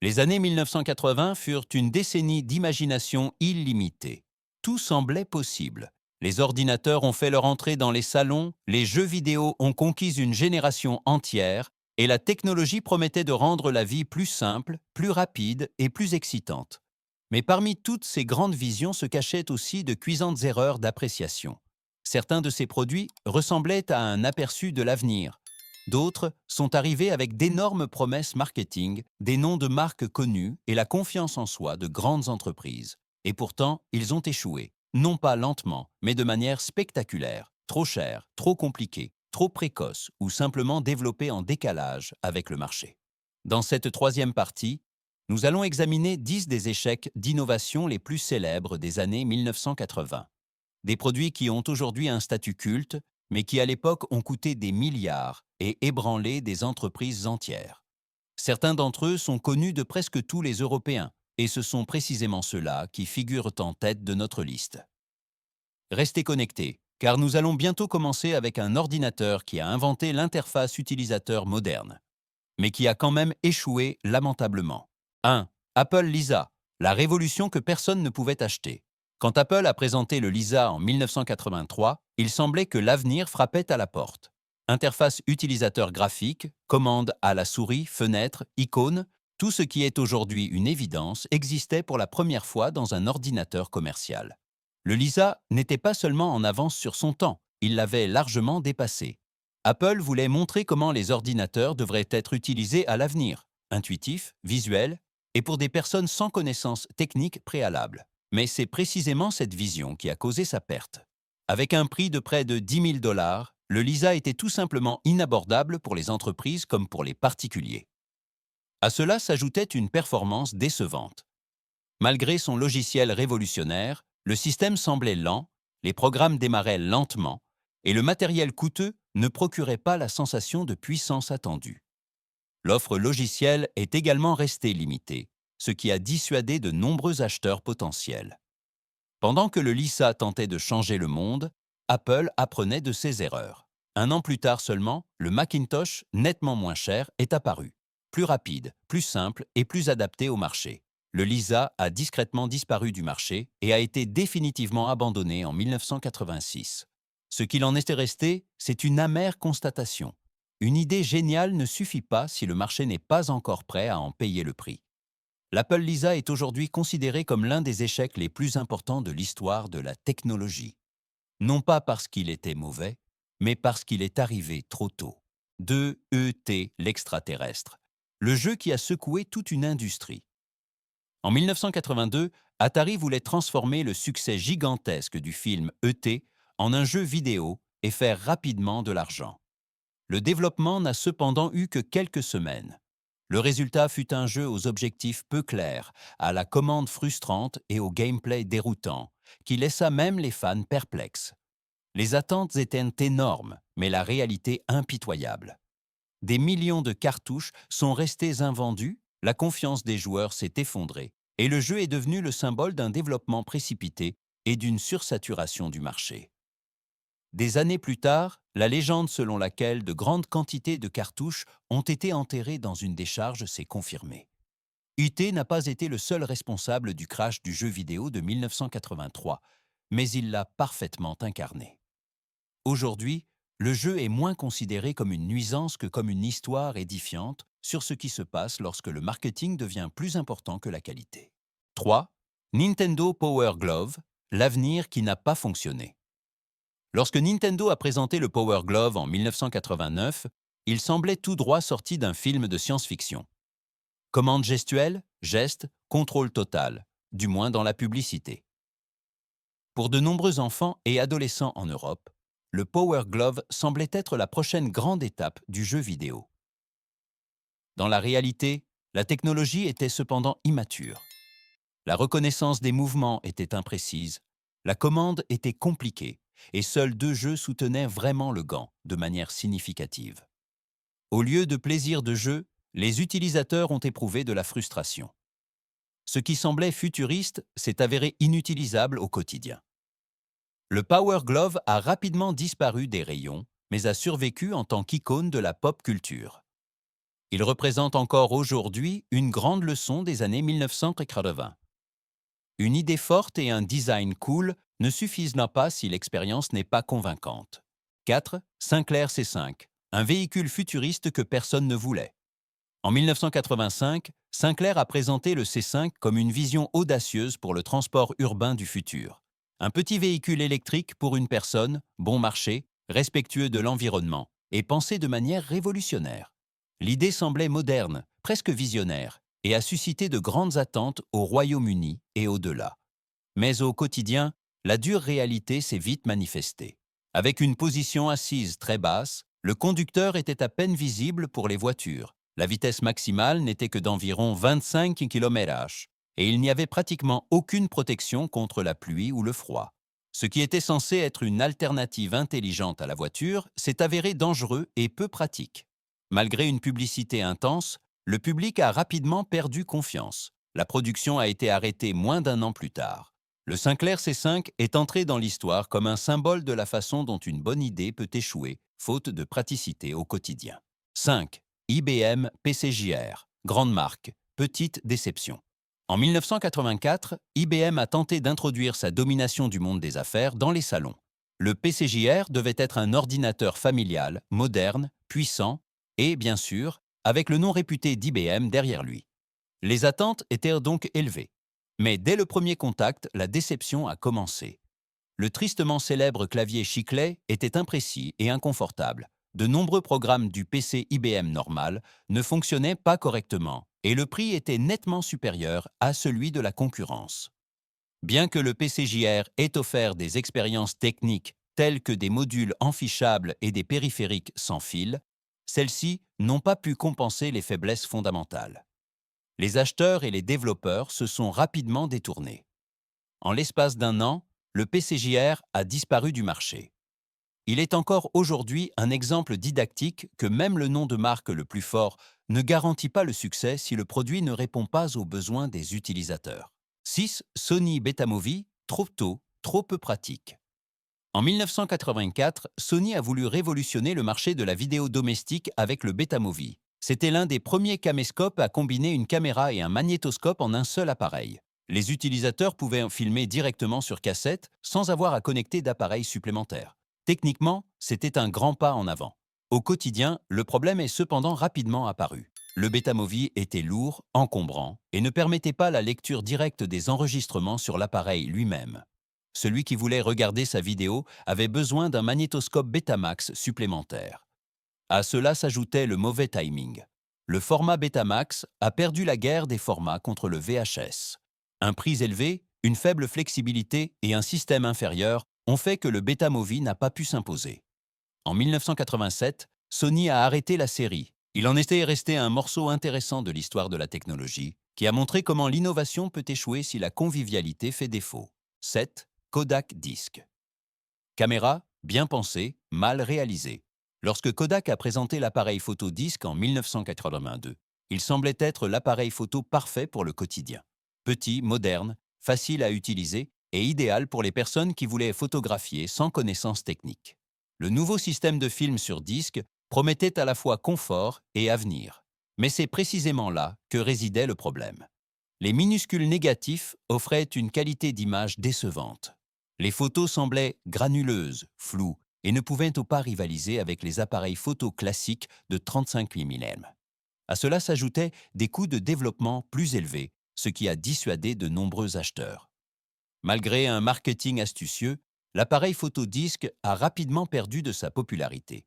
Les années 1980 furent une décennie d'imagination illimitée. Tout semblait possible. Les ordinateurs ont fait leur entrée dans les salons, les jeux vidéo ont conquis une génération entière, et la technologie promettait de rendre la vie plus simple, plus rapide et plus excitante. Mais parmi toutes ces grandes visions se cachaient aussi de cuisantes erreurs d'appréciation. Certains de ces produits ressemblaient à un aperçu de l'avenir. D'autres sont arrivés avec d'énormes promesses marketing, des noms de marques connues et la confiance en soi de grandes entreprises. Et pourtant, ils ont échoué, non pas lentement, mais de manière spectaculaire, trop chers, trop compliqués, trop précoces ou simplement développés en décalage avec le marché. Dans cette troisième partie, nous allons examiner 10 des échecs d'innovation les plus célèbres des années 1980. Des produits qui ont aujourd'hui un statut culte, mais qui à l'époque ont coûté des milliards et ébranlé des entreprises entières. Certains d'entre eux sont connus de presque tous les Européens, et ce sont précisément ceux-là qui figurent en tête de notre liste. Restez connectés, car nous allons bientôt commencer avec un ordinateur qui a inventé l'interface utilisateur moderne, mais qui a quand même échoué lamentablement. 1. Apple Lisa, la révolution que personne ne pouvait acheter. Quand Apple a présenté le Lisa en 1983, il semblait que l'avenir frappait à la porte. Interface utilisateur graphique, commande à la souris, fenêtre, icône, tout ce qui est aujourd'hui une évidence existait pour la première fois dans un ordinateur commercial. Le Lisa n'était pas seulement en avance sur son temps, il l'avait largement dépassé. Apple voulait montrer comment les ordinateurs devraient être utilisés à l'avenir, intuitifs, visuels, et pour des personnes sans connaissances techniques préalables. Mais c'est précisément cette vision qui a causé sa perte. Avec un prix de près de 10 000 $, le Lisa était tout simplement inabordable pour les entreprises comme pour les particuliers. À cela s'ajoutait une performance décevante. Malgré son logiciel révolutionnaire, le système semblait lent, les programmes démarraient lentement, et le matériel coûteux ne procurait pas la sensation de puissance attendue. L'offre logicielle est également restée limitée, ce qui a dissuadé de nombreux acheteurs potentiels. Pendant que le Lisa tentait de changer le monde, Apple apprenait de ses erreurs. Un an plus tard seulement, le Macintosh, nettement moins cher, est apparu. Plus rapide, plus simple et plus adapté au marché. Le Lisa a discrètement disparu du marché et a été définitivement abandonné en 1986. Ce qu'il en était resté, c'est une amère constatation. Une idée géniale ne suffit pas si le marché n'est pas encore prêt à en payer le prix. L'Apple Lisa est aujourd'hui considéré comme l'un des échecs les plus importants de l'histoire de la technologie. Non pas parce qu'il était mauvais, mais parce qu'il est arrivé trop tôt. 2. E.T. l'extraterrestre. Le jeu qui a secoué toute une industrie. En 1982, Atari voulait transformer le succès gigantesque du film E.T. en un jeu vidéo et faire rapidement de l'argent. Le développement n'a cependant eu que quelques semaines. Le résultat fut un jeu aux objectifs peu clairs, à la commande frustrante et au gameplay déroutant, qui laissa même les fans perplexes. Les attentes étaient énormes, mais la réalité impitoyable. Des millions de cartouches sont restées invendues, la confiance des joueurs s'est effondrée, et le jeu est devenu le symbole d'un développement précipité et d'une sursaturation du marché. Des années plus tard, la légende selon laquelle de grandes quantités de cartouches ont été enterrées dans une décharge s'est confirmée. UT n'a pas été le seul responsable du crash du jeu vidéo de 1983, mais il l'a parfaitement incarné. Aujourd'hui, le jeu est moins considéré comme une nuisance que comme une histoire édifiante sur ce qui se passe lorsque le marketing devient plus important que la qualité. 3. Nintendo Power Glove, l'avenir qui n'a pas fonctionné. Lorsque Nintendo a présenté le Power Glove en 1989, il semblait tout droit sorti d'un film de science-fiction. Commande gestuelle, geste, contrôle total, du moins dans la publicité. Pour de nombreux enfants et adolescents en Europe, le Power Glove semblait être la prochaine grande étape du jeu vidéo. Dans la réalité, la technologie était cependant immature. La reconnaissance des mouvements était imprécise, la commande était compliquée, et seuls 2 jeux soutenaient vraiment le gant de manière significative. Au lieu de plaisir de jeu, les utilisateurs ont éprouvé de la frustration. Ce qui semblait futuriste s'est avéré inutilisable au quotidien. Le Power Glove a rapidement disparu des rayons, mais a survécu en tant qu'icône de la pop culture. Il représente encore aujourd'hui une grande leçon des années 1980. Une idée forte et un design cool ne suffisent pas si l'expérience n'est pas convaincante. 4. Sinclair C5, un véhicule futuriste que personne ne voulait. En 1985, Sinclair a présenté le C5 comme une vision audacieuse pour le transport urbain du futur. Un petit véhicule électrique pour une personne, bon marché, respectueux de l'environnement et pensé de manière révolutionnaire. L'idée semblait moderne, presque visionnaire, et a suscité de grandes attentes au Royaume-Uni et au-delà. Mais au quotidien, la dure réalité s'est vite manifestée. Avec une position assise très basse, le conducteur était à peine visible pour les voitures. La vitesse maximale n'était que d'environ 25 km/h et il n'y avait pratiquement aucune protection contre la pluie ou le froid. Ce qui était censé être une alternative intelligente à la voiture s'est avéré dangereux et peu pratique. Malgré une publicité intense, le public a rapidement perdu confiance. La production a été arrêtée moins d'un an plus tard. Le Sinclair C5 est entré dans l'histoire comme un symbole de la façon dont une bonne idée peut échouer, faute de praticité au quotidien. 5. IBM PCJR, grande marque, petite déception. En 1984, IBM a tenté d'introduire sa domination du monde des affaires dans les salons. Le PCJR devait être un ordinateur familial, moderne, puissant et, bien sûr, avec le nom réputé d'IBM derrière lui. Les attentes étaient donc élevées. Mais dès le premier contact, la déception a commencé. Le tristement célèbre clavier Chiclet était imprécis et inconfortable. De nombreux programmes du PC IBM normal ne fonctionnaient pas correctement et le prix était nettement supérieur à celui de la concurrence. Bien que le PCJR ait offert des expériences techniques telles que des modules enfichables et des périphériques sans fil, celles-ci n'ont pas pu compenser les faiblesses fondamentales. Les acheteurs et les développeurs se sont rapidement détournés. En l'espace d'un an, le PCJR a disparu du marché. Il est encore aujourd'hui un exemple didactique que même le nom de marque le plus fort ne garantit pas le succès si le produit ne répond pas aux besoins des utilisateurs. 6. Sony Betamovie, trop tôt, trop peu pratique. En 1984, Sony a voulu révolutionner le marché de la vidéo domestique avec le Betamovie. C'était l'un des premiers caméscopes à combiner une caméra et un magnétoscope en un seul appareil. Les utilisateurs pouvaient filmer directement sur cassette sans avoir à connecter d'appareils supplémentaires. Techniquement, c'était un grand pas en avant. Au quotidien, le problème est cependant rapidement apparu. Le Betamovie était lourd, encombrant et ne permettait pas la lecture directe des enregistrements sur l'appareil lui-même. Celui qui voulait regarder sa vidéo avait besoin d'un magnétoscope Betamax supplémentaire. À cela s'ajoutait le mauvais timing. Le format Betamax a perdu la guerre des formats contre le VHS. Un prix élevé, une faible flexibilité et un système inférieur ont fait que le Betamovie n'a pas pu s'imposer. En 1987, Sony a arrêté la série. Il en était resté un morceau intéressant de l'histoire de la technologie, qui a montré comment l'innovation peut échouer si la convivialité fait défaut. 7. Kodak Disc. Caméra, bien pensée, mal réalisée. Lorsque Kodak a présenté l'appareil photo disque en 1982, il semblait être l'appareil photo parfait pour le quotidien. Petit, moderne, facile à utiliser et idéal pour les personnes qui voulaient photographier sans connaissance technique. Le nouveau système de film sur disque promettait à la fois confort et avenir. Mais c'est précisément là que résidait le problème. Les minuscules négatifs offraient une qualité d'image décevante. Les photos semblaient granuleuses, floues, et ne pouvaient pas rivaliser avec les appareils photo classiques de 35 mm. À cela s'ajoutaient des coûts de développement plus élevés, ce qui a dissuadé de nombreux acheteurs. Malgré un marketing astucieux, l'appareil photo disque a rapidement perdu de sa popularité.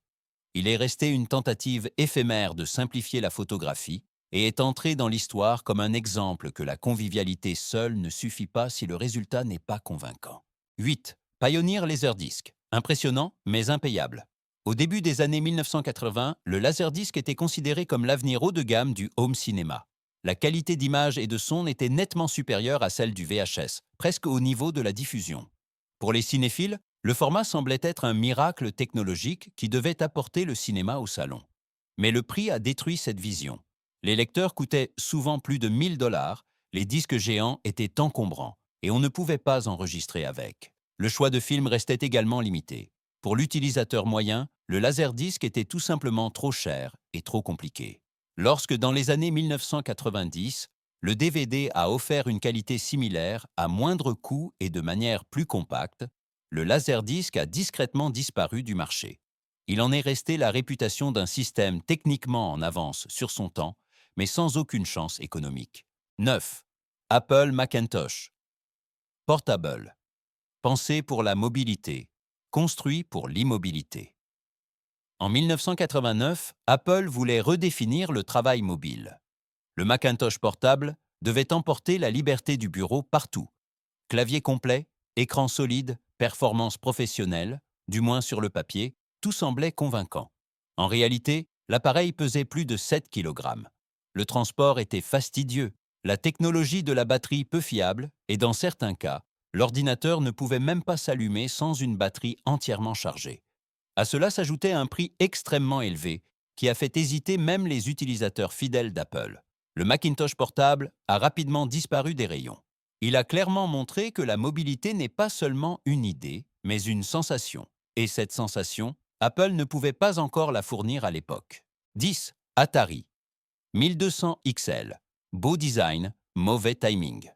Il est resté une tentative éphémère de simplifier la photographie et est entré dans l'histoire comme un exemple que la convivialité seule ne suffit pas si le résultat n'est pas convaincant. 8. Pioneer Laserdisc. Impressionnant, mais impayable. Au début des années 1980, le Laserdisc était considéré comme l'avenir haut de gamme du home cinéma. La qualité d'image et de son était nettement supérieure à celle du VHS, presque au niveau de la diffusion. Pour les cinéphiles, le format semblait être un miracle technologique qui devait apporter le cinéma au salon. Mais le prix a détruit cette vision. Les lecteurs coûtaient souvent plus de 1000 $, les disques géants étaient encombrants et on ne pouvait pas enregistrer avec. Le choix de films restait également limité. Pour l'utilisateur moyen, le laserdisc était tout simplement trop cher et trop compliqué. Lorsque dans les années 1990, le DVD a offert une qualité similaire à moindre coût et de manière plus compacte, le laserdisc a discrètement disparu du marché. Il en est resté la réputation d'un système techniquement en avance sur son temps, mais sans aucune chance économique. 9. Apple Macintosh. Portable. Pensé pour la mobilité. Construit pour l'immobilité. En 1989, Apple voulait redéfinir le travail mobile. Le Macintosh portable devait emporter la liberté du bureau partout. Clavier complet, écran solide, performance professionnelle, du moins sur le papier, tout semblait convaincant. En réalité, l'appareil pesait plus de 7 kg. Le transport était fastidieux, la technologie de la batterie peu fiable et dans certains cas, l'ordinateur ne pouvait même pas s'allumer sans une batterie entièrement chargée. À cela s'ajoutait un prix extrêmement élevé qui a fait hésiter même les utilisateurs fidèles d'Apple. Le Macintosh portable a rapidement disparu des rayons. Il a clairement montré que la mobilité n'est pas seulement une idée, mais une sensation. Et cette sensation, Apple ne pouvait pas encore la fournir à l'époque. 10. Atari. 1200 XL. Beau design, mauvais timing.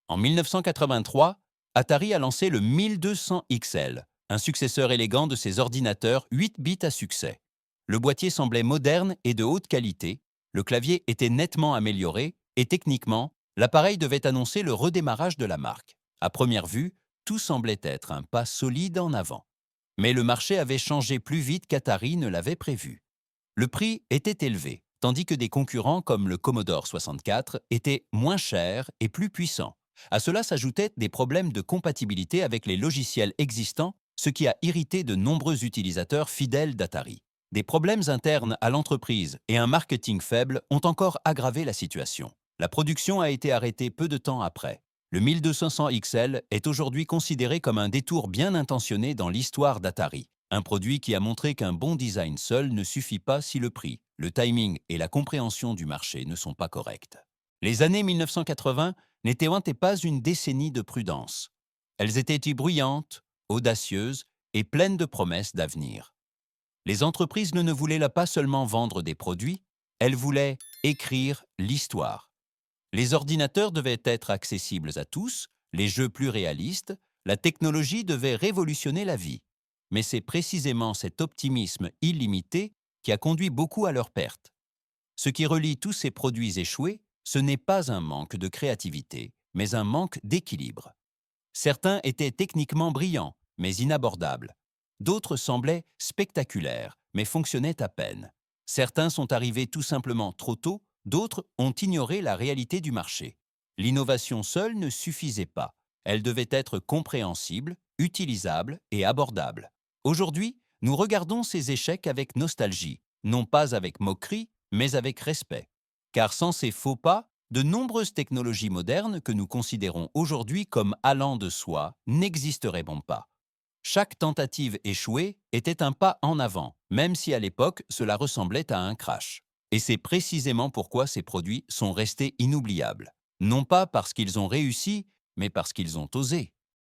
En 1983, Atari a lancé le 1200 XL, un successeur élégant de ses ordinateurs 8 bits à succès. Le boîtier semblait moderne et de haute qualité, le clavier était nettement amélioré et techniquement, l'appareil devait annoncer le redémarrage de la marque. À première vue, tout semblait être un pas solide en avant. Mais le marché avait changé plus vite qu'Atari ne l'avait prévu. Le prix était élevé, tandis que des concurrents comme le Commodore 64 étaient moins chers et plus puissants. À cela s'ajoutaient des problèmes de compatibilité avec les logiciels existants, ce qui a irrité de nombreux utilisateurs fidèles d'Atari. Des problèmes internes à l'entreprise et un marketing faible ont encore aggravé la situation. La production a été arrêtée peu de temps après. Le 1200 XL est aujourd'hui considéré comme un détour bien intentionné dans l'histoire d'Atari. Un produit qui a montré qu'un bon design seul ne suffit pas si le prix, le timing et la compréhension du marché ne sont pas corrects. Les années 1980 n'étaient pas une décennie de prudence. Elles étaient bruyantes, audacieuses et pleines de promesses d'avenir. Les entreprises ne voulaient pas seulement vendre des produits, elles voulaient écrire l'histoire. Les ordinateurs devaient être accessibles à tous, les jeux plus réalistes, la technologie devait révolutionner la vie. Mais c'est précisément cet optimisme illimité qui a conduit beaucoup à leur perte. Ce qui relie tous ces produits échoués, ce n'est pas un manque de créativité, mais un manque d'équilibre. Certains étaient techniquement brillants, mais inabordables. D'autres semblaient spectaculaires, mais fonctionnaient à peine. Certains sont arrivés tout simplement trop tôt, d'autres ont ignoré la réalité du marché. L'innovation seule ne suffisait pas. Elle devait être compréhensible, utilisable et abordable. Aujourd'hui, nous regardons ces échecs avec nostalgie, non pas avec moquerie, mais avec respect. Car sans ces faux pas, de nombreuses technologies modernes que nous considérons aujourd'hui comme allant de soi n'existeraient pas. Chaque tentative échouée était un pas en avant, même si à l'époque cela ressemblait à un crash. Et c'est précisément pourquoi ces produits sont restés inoubliables. Non pas parce qu'ils ont réussi, mais parce qu'ils ont osé.